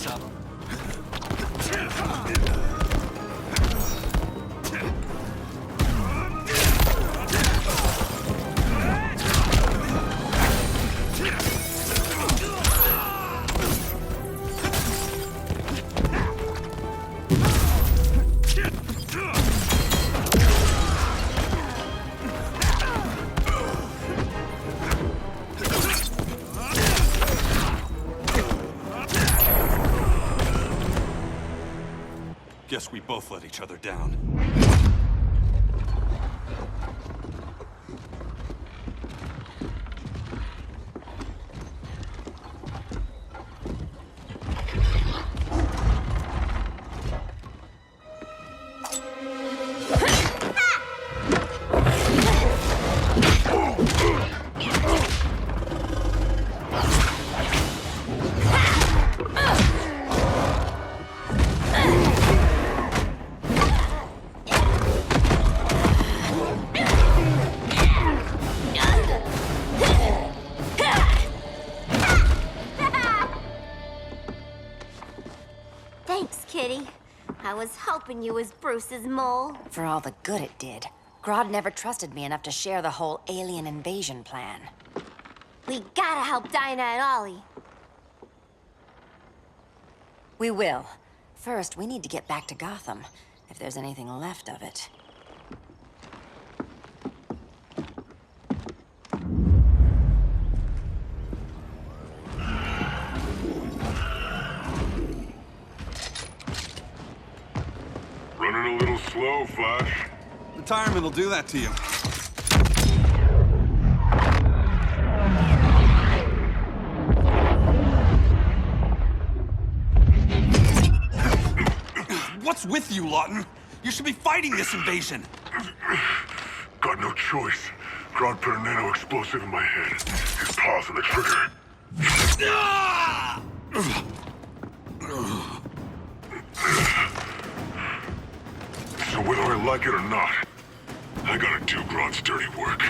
this up. Guess we both let each other down. Thanks, Kitty. I was hoping you was Bruce's mole. For all the good it did. Grodd never trusted me enough to share the whole alien invasion plan. We gotta help Dinah and Ollie. We will. First, we need to get back to Gotham, if there's anything left of it. Running a little slow, Flash. Retirement will do that to you. What's with you, Lawton? You should be fighting this invasion. Got no choice. Grodd put a nano explosive in my head. His paws on the trigger. So whether I like it or not, I gotta do Grodd's dirty work.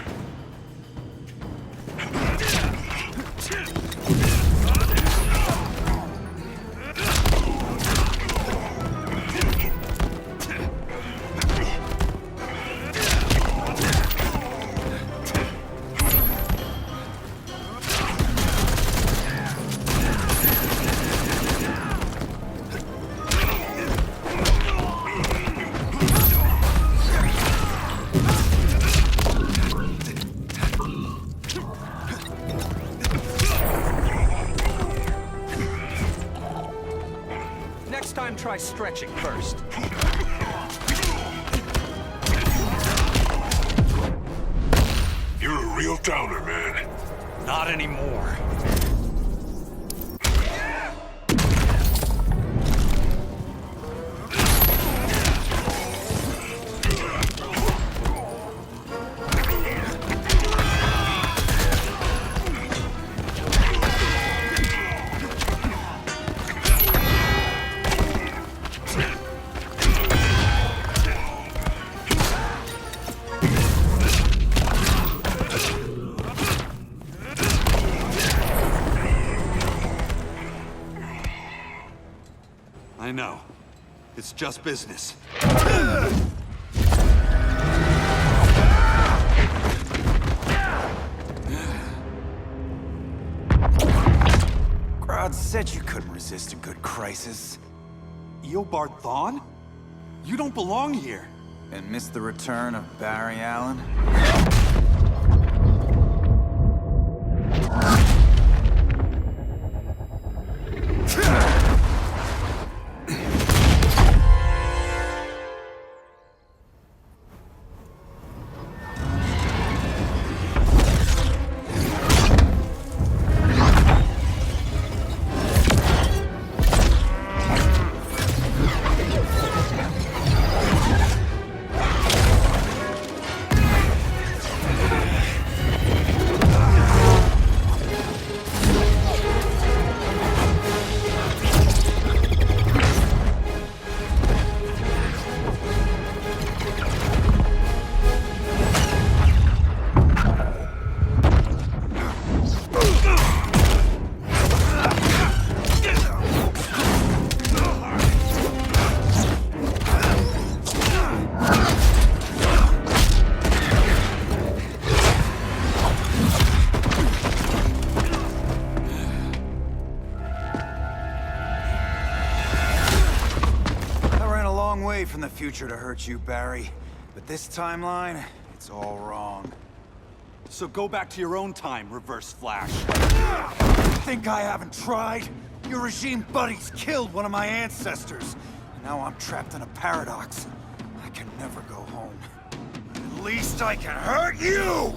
Next time, try stretching first. You're a real downer, man. Not anymore. I know. It's just business. Grodd said you couldn't resist a good crisis. Eobard Thawne? You don't belong here. And miss the return of Barry Allen? way from the future to hurt you, Barry. But this timeline, it's all wrong. So go back to your own time, Reverse Flash. Think I haven't tried? Your regime buddies killed one of my ancestors. And now I'm trapped in a paradox. I can never go home. At least I can hurt you!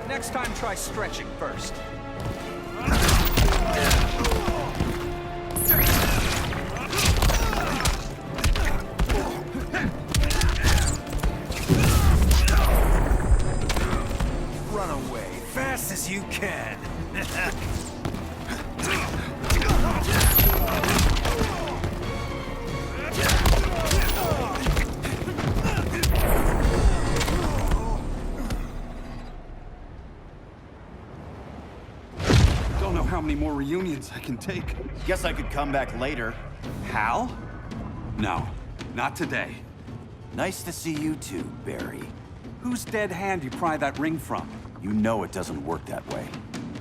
Next time, try stretching first. Run away, fast as you can. Don't know how many more reunions I can take. Guess I could come back later. Hal? No, not today. Nice to see you too, Barry. Whose dead hand you pry that ring from? You know it doesn't work that way.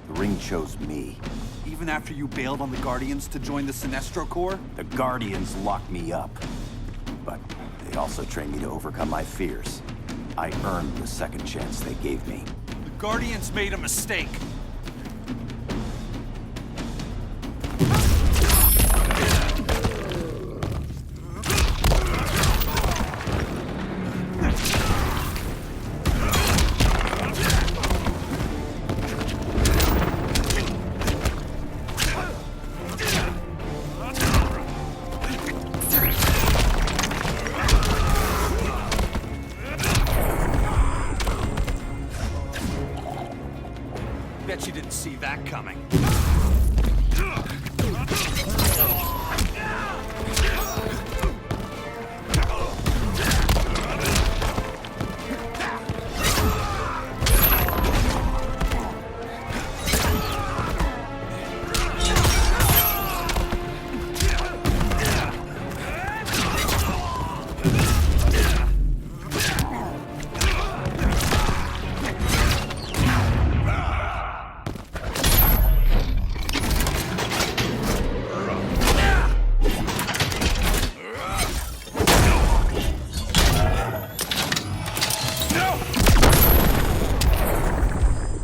The ring chose me. Even after you bailed on the Guardians to join the Sinestro Corps? The Guardians locked me up. But they also trained me to overcome my fears. I earned the second chance they gave me. The Guardians made a mistake. Bet you didn't see that coming.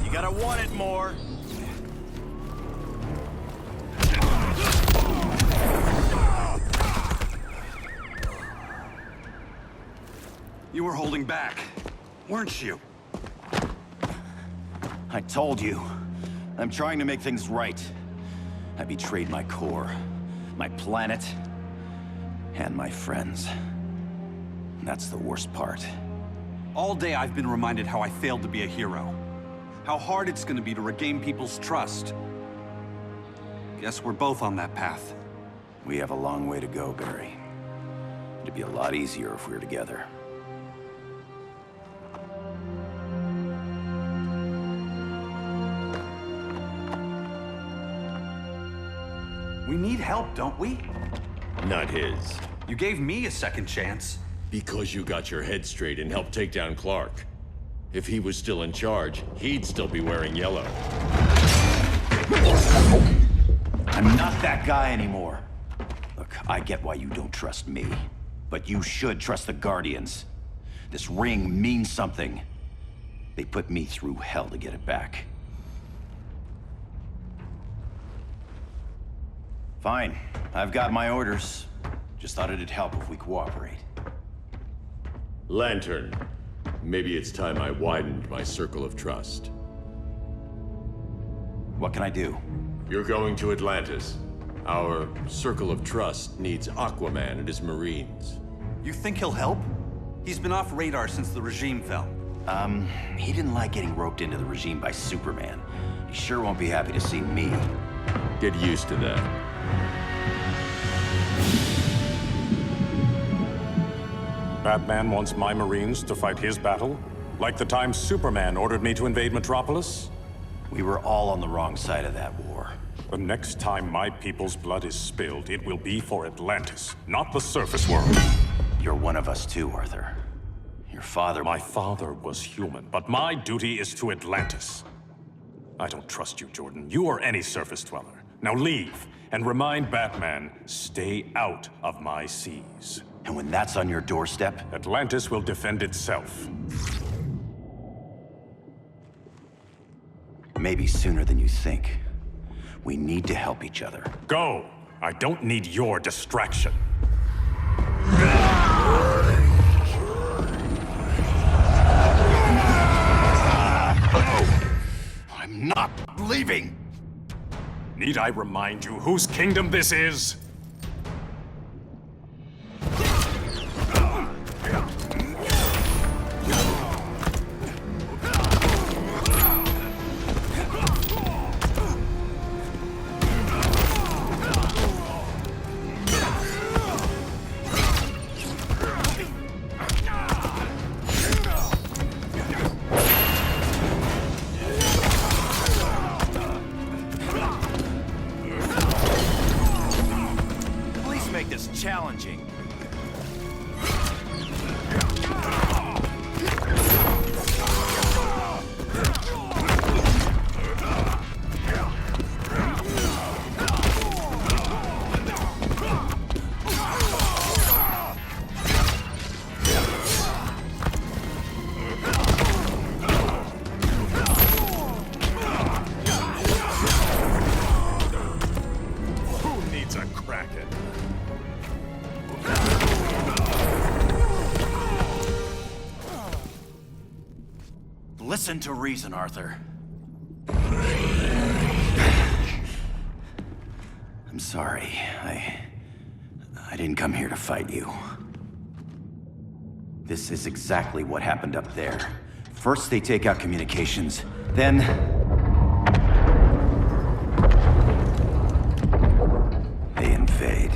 You gotta want it more. You were holding back, weren't you? I told you. I'm trying to make things right. I betrayed my core, my planet, and my friends. That's the worst part. All day I've been reminded how I failed to be a hero. How hard it's gonna be to regain people's trust. Guess we're both on that path. We have a long way to go, Barry. It'd be a lot easier if we were together. We need help, don't we? Not his. You gave me a second chance. Because you got your head straight and helped take down Clark. If he was still in charge, he'd still be wearing yellow. I'm not that guy anymore. Look, I get why you don't trust me. But you should trust the Guardians. This ring means something. They put me through hell to get it back. Fine. I've got my orders. Just thought it'd help if we cooperate. Lantern. Maybe it's time I widened my circle of trust. What can I do? You're going to Atlantis. Our circle of trust needs Aquaman and his Marines. You think he'll help? He's been off radar since the regime fell. He didn't like getting roped into the regime by Superman. He sure won't be happy to see me. Get used to that. Batman wants my Marines to fight his battle? Like the time Superman ordered me to invade Metropolis? We were all on the wrong side of that war. The next time my people's blood is spilled, it will be for Atlantis, not the surface world. You're one of us too, Arthur. Your father... My father was human, but my duty is to Atlantis. I don't trust you, Jordan. You or any surface dweller. Now leave, and remind Batman, stay out of my seas. And when that's on your doorstep... Atlantis will defend itself. Maybe sooner than you think. We need to help each other. Go! I don't need your distraction. I'm not leaving! Need I remind you whose kingdom this is? Make this challenging. Who needs a Kraken? Listen to reason, Arthur. I'm sorry. I didn't come here to fight you. This is exactly what happened up there. First they take out communications, then... they invade.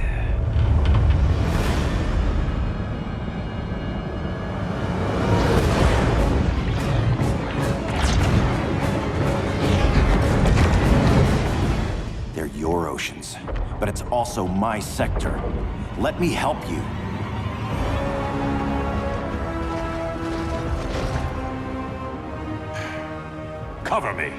They're your oceans, but it's also my sector. Let me help you. Cover me.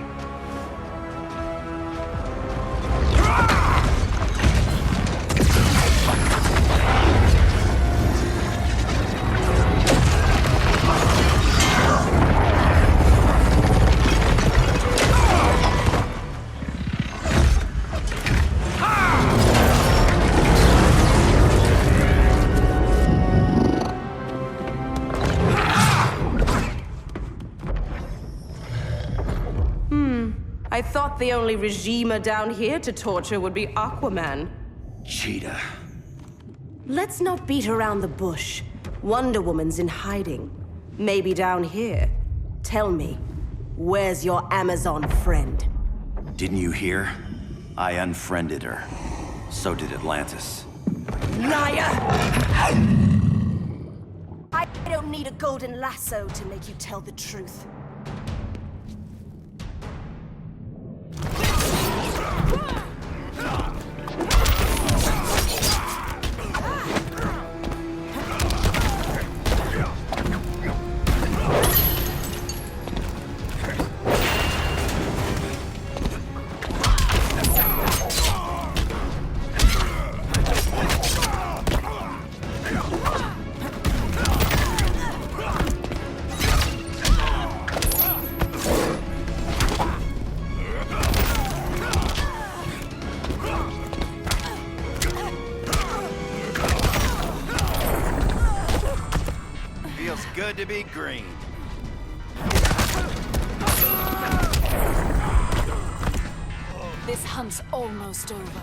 I thought the only regimer down here to torture would be Aquaman. Cheetah. Let's not beat around the bush. Wonder Woman's in hiding. Maybe down here. Tell me, where's your Amazon friend? Didn't you hear? I unfriended her. So did Atlantis. Liar! I don't need a golden lasso to make you tell the truth. Feels good to be green. This hunt's almost over.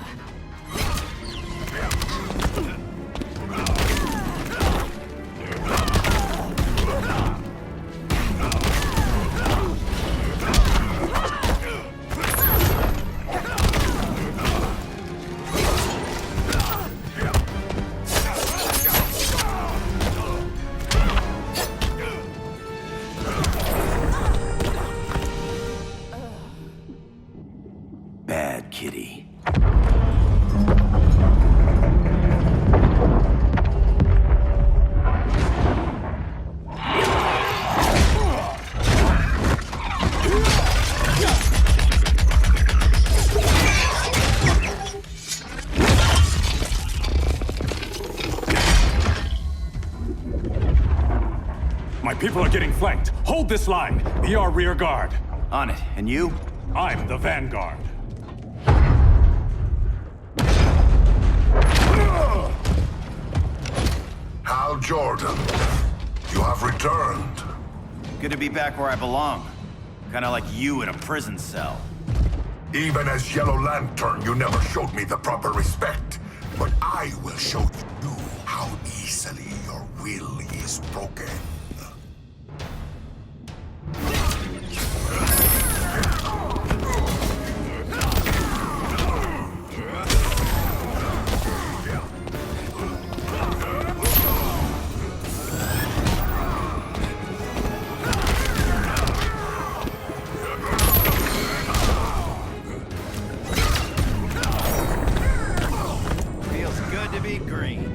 people are getting flanked. Hold this line. Be our rear guard. On it. And you? I'm the vanguard. Hal Jordan, you have returned. Good to be back where I belong. Kinda like you in a prison cell. Even as Yellow Lantern, you never showed me the proper respect. But I will show you how easily your will is broken. Feels good to be green.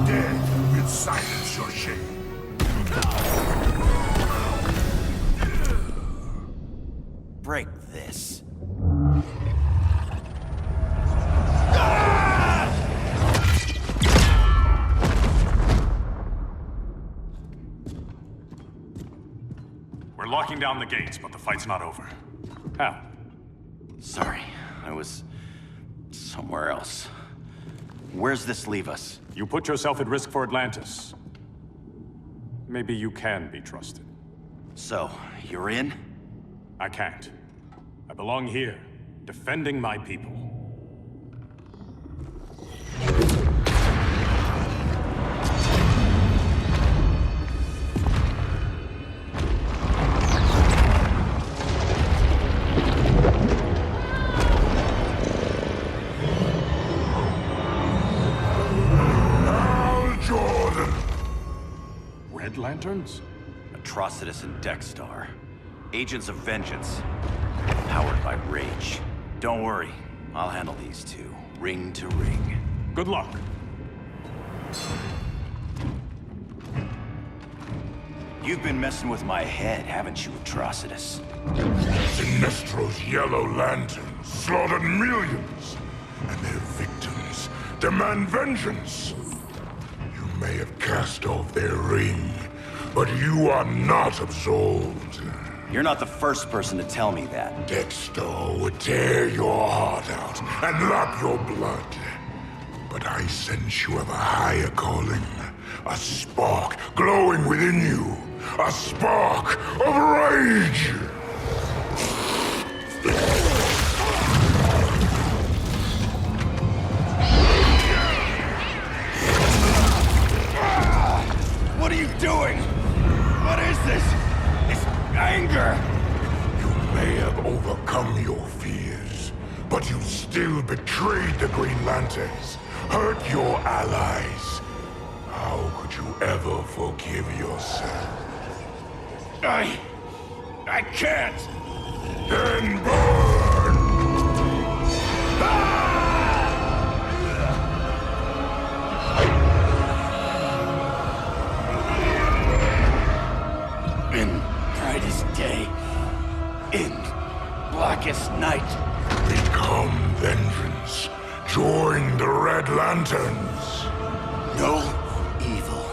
Death will silence your shame. Break this. We're locking down the gates, but the fight's not over. Hal, Sorry, I was somewhere else. Where's this leave us? you put yourself at risk for Atlantis. Maybe you can be trusted. So, you're in? I can't. I belong here, defending my people. Hal Jordan. Red Lanterns? Atrocitus and Dexstar. Agents of Vengeance. Powered by rage. Don't worry, I'll handle these two, ring to ring. Good luck. You've been messing with my head, haven't you, Atrocitus? Sinestro's Yellow Lantern slaughtered millions, and their victims demand vengeance. You may have cast off their ring, but you are not absolved. You're not the first person to tell me that. Dexter would tear your heart out and lap your blood. But I sense you have a higher calling. A spark glowing within you. A spark of rage! What are you doing? What is this? It's anger! You may have overcome your fears, but you still betrayed the Green Lanterns, hurt your allies. How could you ever forgive yourself? I can't! Then burn! In brightest day, in blackest night. Become vengeance. Join the Red Lanterns. No evil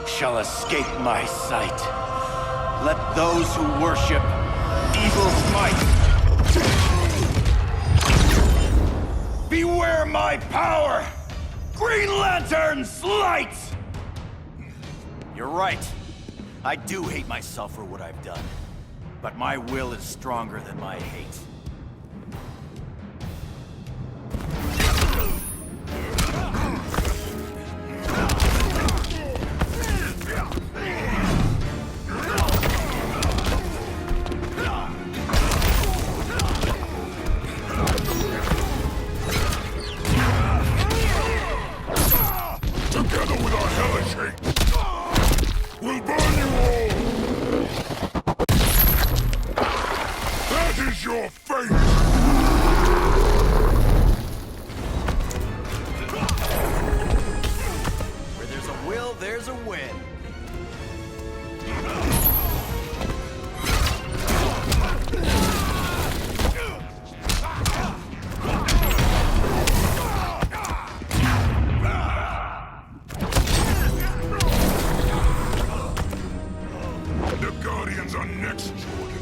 shall escape my sight. Let those who worship evil's might beware my power! Green Lantern's light! You're right. I do hate myself for what I've done. But my will is stronger than my hate. Together with our hellish hate, we'll burn you all! a win. The Guardians are next, Jordan.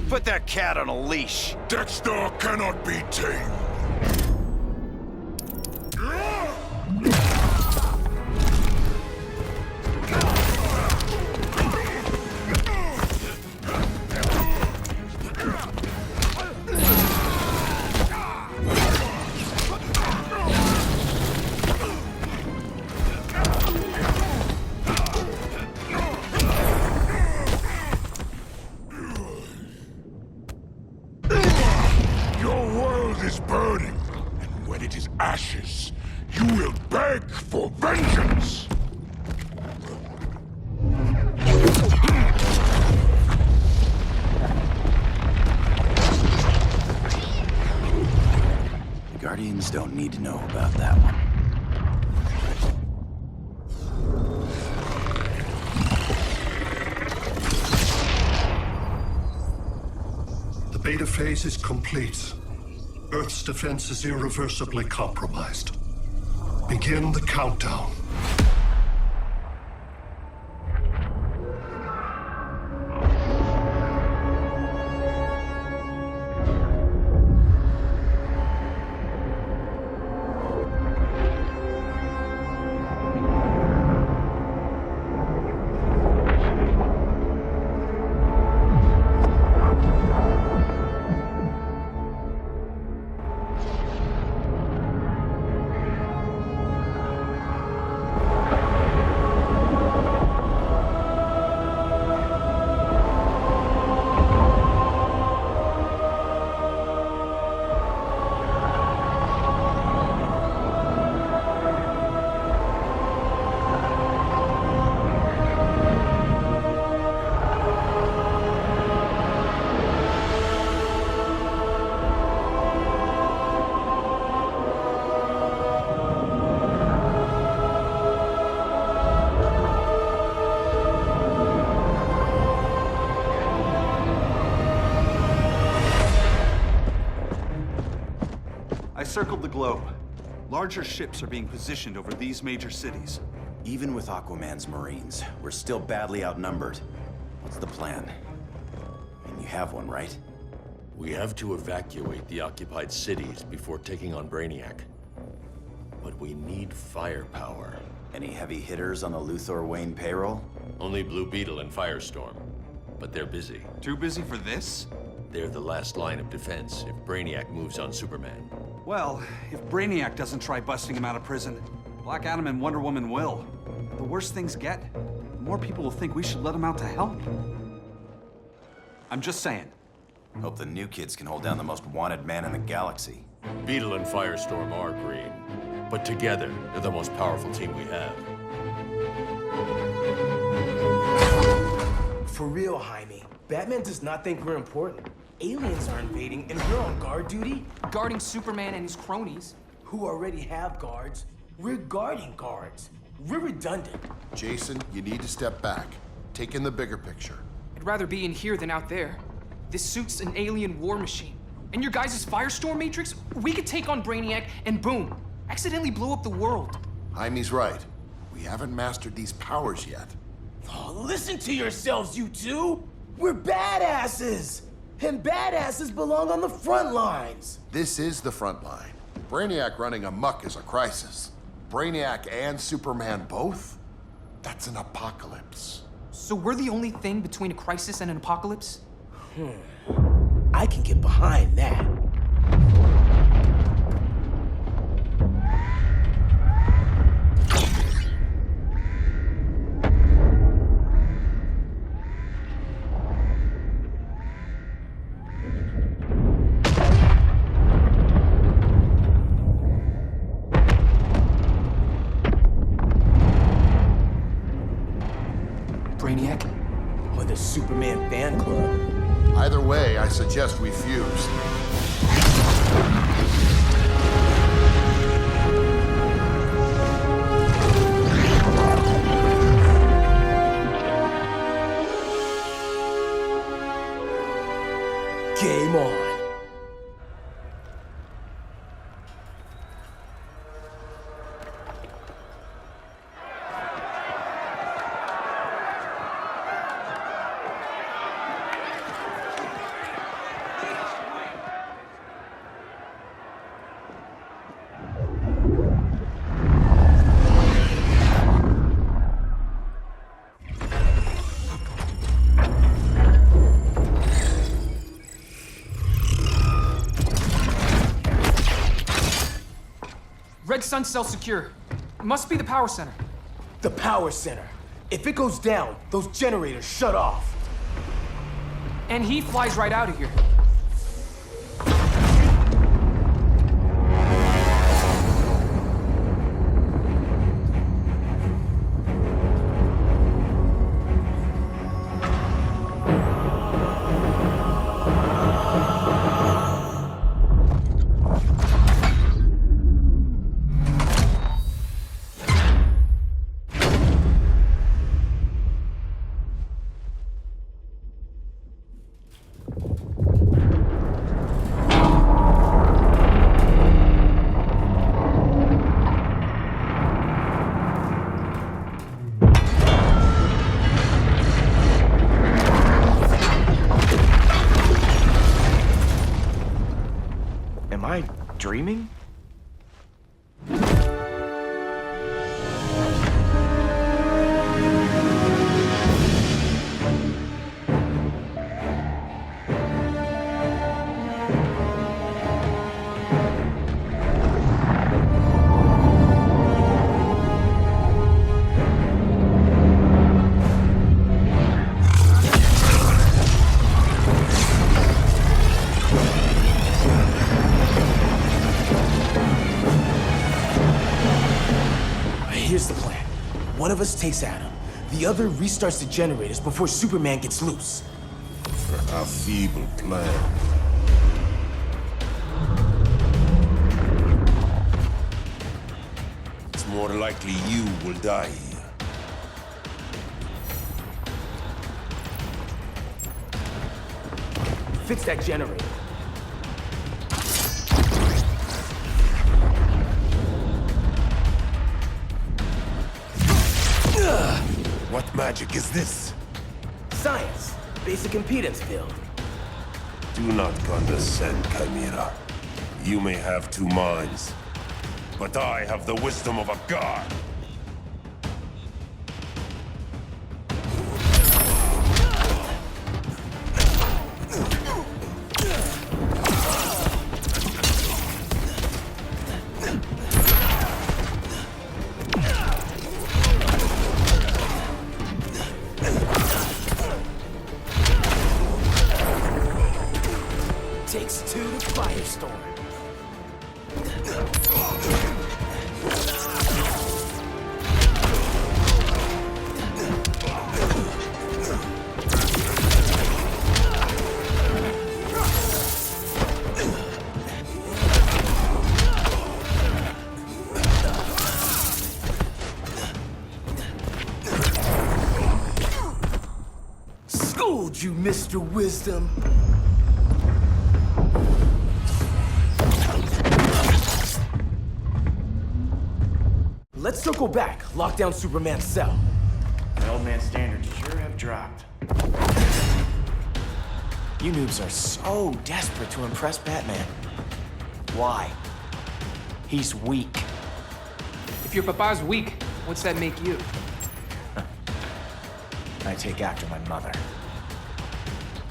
Put that cat on a leash. Dexter cannot be tamed. Your world is burning, and when it is ashes, you will beg for vengeance! The Guardians don't need to know about that one. The beta phase is complete. Earth's defense is irreversibly compromised. Begin the countdown. I circled the globe. Larger ships are being positioned over these major cities. Even with Aquaman's Marines, we're still badly outnumbered. What's the plan? And you have one, right? We have to evacuate the occupied cities before taking on Brainiac. But we need firepower. Any heavy hitters on the Luthor Wayne payroll? Only Blue Beetle and Firestorm. But they're busy. Too busy for this? They're the last line of defense if Brainiac moves on Superman. Well, if Brainiac doesn't try busting him out of prison, Black Adam and Wonder Woman will. The worse things get, the more people will think we should let him out to help. I'm just saying. Hope the new kids can hold down the most wanted man in the galaxy. Beetle and Firestorm are green, but together, they're the most powerful team we have. For real, Jaime. Batman does not think we're important. Aliens are invading, and we're on guard duty? Guarding Superman and his cronies. Who already have guards. We're guarding guards. We're redundant. Jason, you need to step back. Take in the bigger picture. I'd rather be in here than out there. This suit's an alien war machine. And your guys' Firestorm Matrix, we could take on Brainiac and boom, accidentally blow up the world. Jaime's right. We haven't mastered these powers yet. Oh, listen to yourselves, you two! We're badasses! And badasses belong on the front lines! This is the front line. Brainiac running amok is a crisis. Brainiac and Superman both? That's an apocalypse. So we're the only thing between a crisis and an apocalypse? I can get behind that. fan club. Either way, I suggest we fuse. Game on. Red Sun cell secure. Must be the power center. The power center. If it goes down, those generators shut off. And he flies right out of here. Am I dreaming? Here's the plan. One of us takes Adam. The other restarts the generators before Superman gets loose. A feeble plan. It's more likely you will die here. Fix that generator. What magic is this? Science. Basic impedance field. Do not condescend, Chimera. You may have two minds, but I have the wisdom of a god. Takes two to firestorm. Schooled you, Mr. Wisdom. Let's circle back, lock down Superman's cell. The old man standards sure have dropped. You noobs are so desperate to impress Batman. Why? He's weak. If your papa's weak, what's that make you? I take after my mother.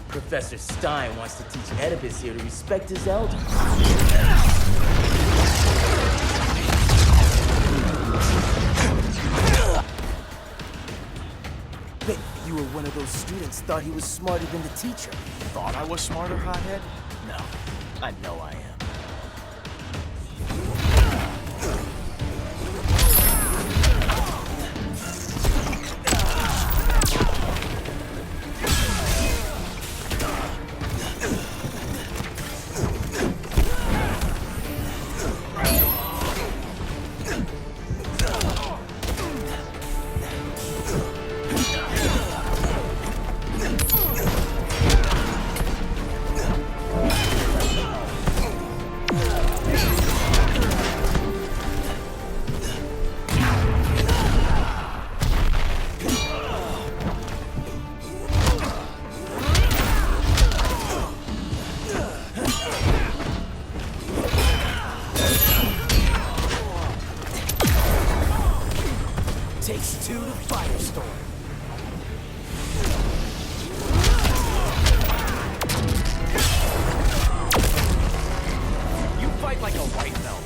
Professor Stein wants to teach Oedipus here to respect his elders. Bet you were one of those students thought he was smarter than the teacher. Thought I was smarter, hothead? No, I know I am. to Firestorm. You fight like a white belt.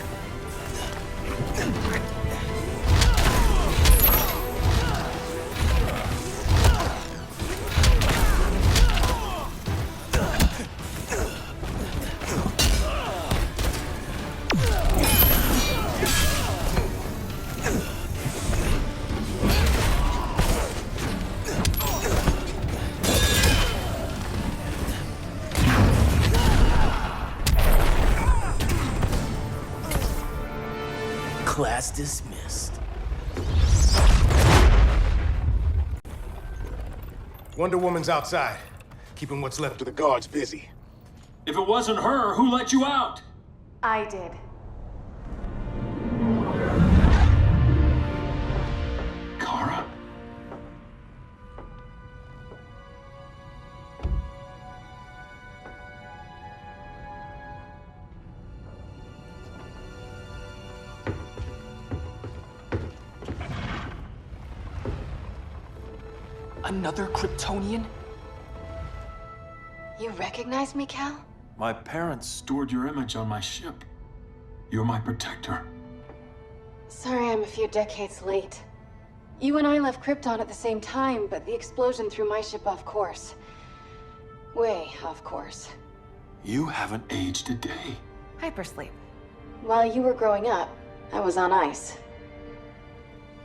Class dismissed. Wonder Woman's outside, keeping what's left of the guards busy. If it wasn't her, who let you out? I did. Kara? Another Kryptonian? You recognize me, Cal? My parents stored your image on my ship. You're my protector. Sorry I'm a few decades late. You and I left Krypton at the same time, but the explosion threw my ship off course. Way off course. You haven't aged a day. Hypersleep. While you were growing up, I was on ice.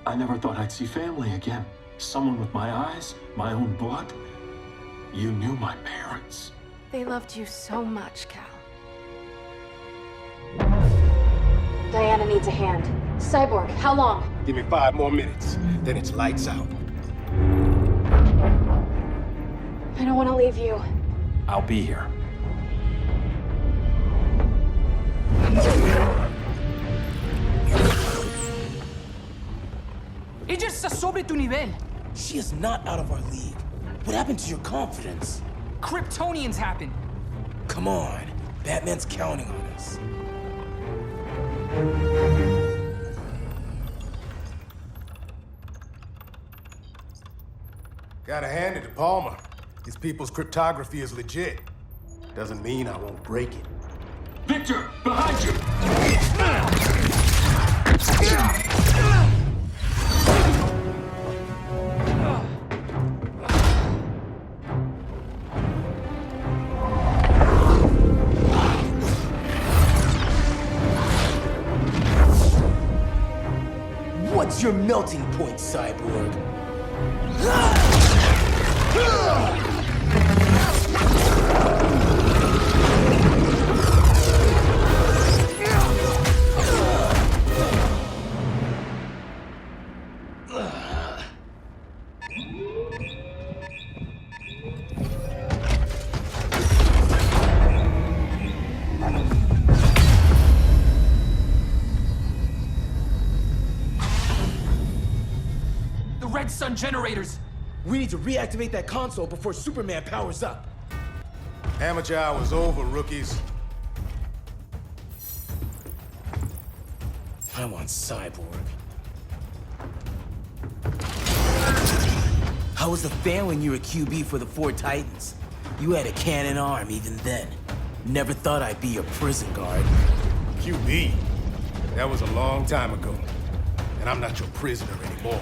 I never thought I'd see family again. Someone with my eyes, my own blood. You knew my parents. They loved you so much, Cal. Diana needs a hand. Cyborg, how long? Give me 5 more minutes, then it's lights out. I don't want to leave you. I'll be here. Ella está sobre tu nivel. She is not out of our league. What happened to your confidence? Kryptonians happen. Come on. Batman's counting on us. Gotta hand it to Palmer. His people's cryptography is legit. Doesn't mean I won't break it. Victor, behind you! What's your melting point, Cyborg? Red Sun generators! We need to reactivate that console before Superman powers up. Amateur hour's over, rookies. I want Cyborg. How was the fan when you were QB for the 4 Titans? You had a cannon arm even then. Never thought I'd be your prison guard. QB? That was a long time ago. And I'm not your prisoner anymore.